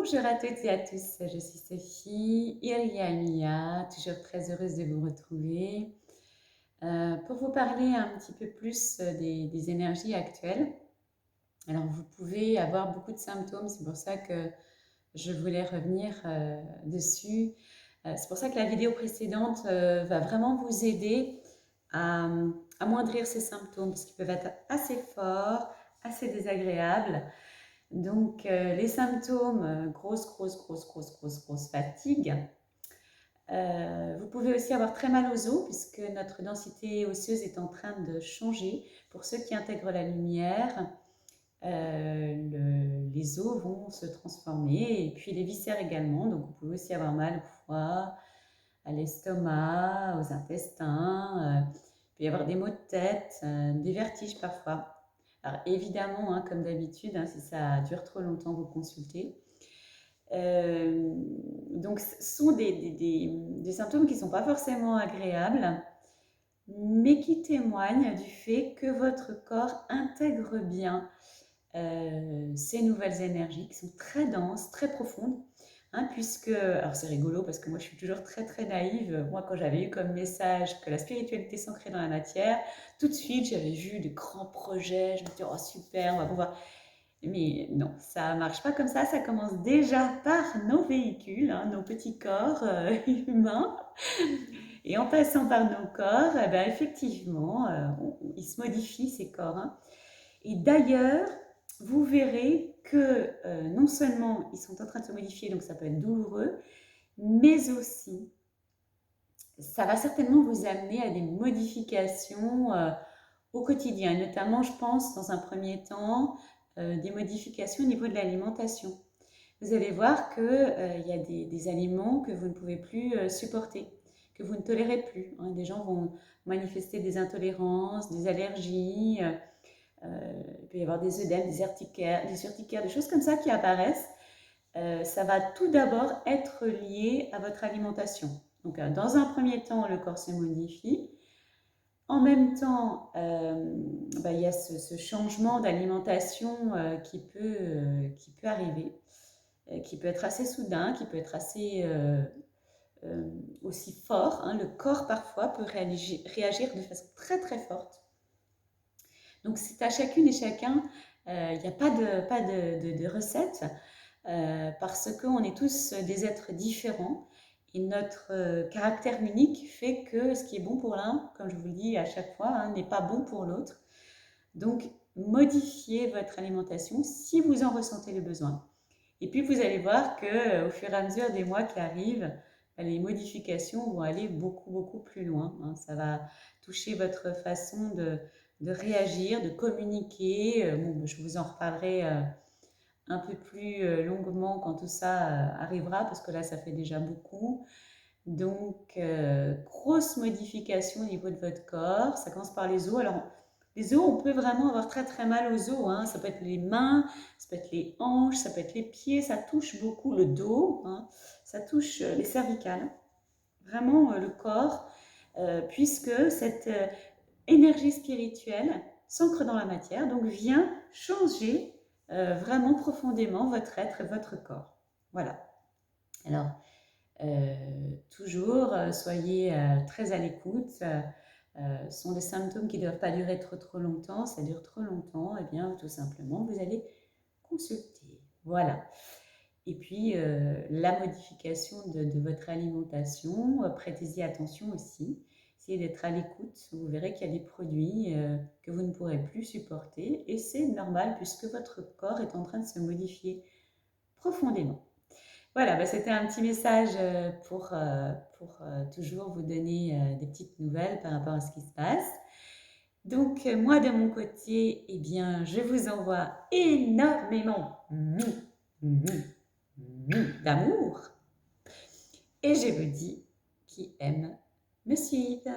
Bonjour à toutes et à tous, je suis Sophie, Iriania, toujours très heureuse de vous retrouver pour vous parler un petit peu plus des énergies actuelles. Alors vous pouvez avoir beaucoup de symptômes, c'est pour ça que je voulais revenir dessus. C'est pour ça que la vidéo précédente va vraiment vous aider à amoindrir ces symptômes, parce qu'ils peuvent être assez forts, assez désagréables. Donc, les symptômes, grosse fatigue. Vous pouvez aussi avoir très mal aux os, puisque notre densité osseuse est en train de changer. Pour ceux qui intègrent la lumière, les os vont se transformer, et puis les viscères également. Donc, vous pouvez aussi avoir mal au foie, à l'estomac, aux intestins. Il peut y avoir des maux de tête, des vertiges parfois. Alors évidemment, hein, comme d'habitude, hein, si ça dure trop longtemps, vous consultez. Euh, donc ce sont des symptômes qui ne sont pas forcément agréables, mais qui témoignent du fait que votre corps intègre bien ces nouvelles énergies qui sont très denses, très profondes. Hein, puisque, alors c'est rigolo parce que moi je suis toujours très naïve. Moi, quand j'avais eu comme message que la spiritualité s'ancrait dans la matière, tout de suite j'avais vu de grands projets. Je me disais, oh super, on va pouvoir. Mais non, ça marche pas comme ça. Ça commence déjà par nos véhicules, hein, nos petits corps humains. Et en passant par nos corps, eh ben, effectivement, ils se modifient ces corps. Hein. Et d'ailleurs, vous verrez que non seulement ils sont en train de se modifier, donc ça peut être douloureux, mais aussi ça va certainement vous amener à des modifications au quotidien. Et notamment, je pense, dans un premier temps, des modifications au niveau de l'alimentation. Vous allez voir qu'il y a des aliments que vous ne pouvez plus supporter, que vous ne tolérez plus. Hein. Des gens vont manifester des intolérances, des allergies. Il peut y avoir des œdèmes, des urticaires, des choses comme ça qui apparaissent. Ça va tout d'abord être lié à votre alimentation. Donc, dans un premier temps, le corps se modifie. En même temps, il y a ce changement d'alimentation qui peut arriver, qui peut être assez soudain, qui peut être assez aussi fort. Hein. Le corps, parfois, peut réagir de façon très forte. Donc, c'est à chacune et chacun, il n'y a pas de recette, parce qu'on est tous des êtres différents. Et notre caractère unique fait que ce qui est bon pour l'un, comme je vous le dis à chaque fois, hein, n'est pas bon pour l'autre. Donc, modifiez votre alimentation si vous en ressentez le besoin. Et puis, vous allez voir qu'au fur et à mesure des mois qui arrivent, les modifications vont aller beaucoup plus loin. Hein. Ça va toucher votre façon de réagir, de communiquer. Bon, je vous en reparlerai un peu plus longuement quand tout ça arrivera, parce que là, ça fait déjà beaucoup. Donc, grosse modification au niveau de votre corps. Ça commence par les os. Alors, les os, on peut vraiment avoir très mal aux os. Hein. Ça peut être les mains, ça peut être les hanches, ça peut être les pieds. Ça touche beaucoup le dos. Hein. Ça touche les cervicales. Vraiment le corps, puisque cette énergie spirituelle s'ancre dans la matière, donc vient changer vraiment profondément votre être et votre corps. Voilà. Alors, toujours, soyez très à l'écoute. Ce sont des symptômes qui ne doivent pas durer trop longtemps. Ça dure trop longtemps, et bien tout simplement, vous allez consulter. Voilà. Et puis, la modification de votre alimentation, prêtez-y attention aussi. Essayez d'être à l'écoute. Vous verrez qu'il y a des produits que vous ne pourrez plus supporter. Et c'est normal puisque votre corps est en train de se modifier profondément. Voilà, bah, c'était un petit message pour toujours vous donner des petites nouvelles par rapport à ce qui se passe. Donc, moi, de mon côté, eh bien, je vous envoie énormément d'amour. Et je vous dis qui aime me suivre.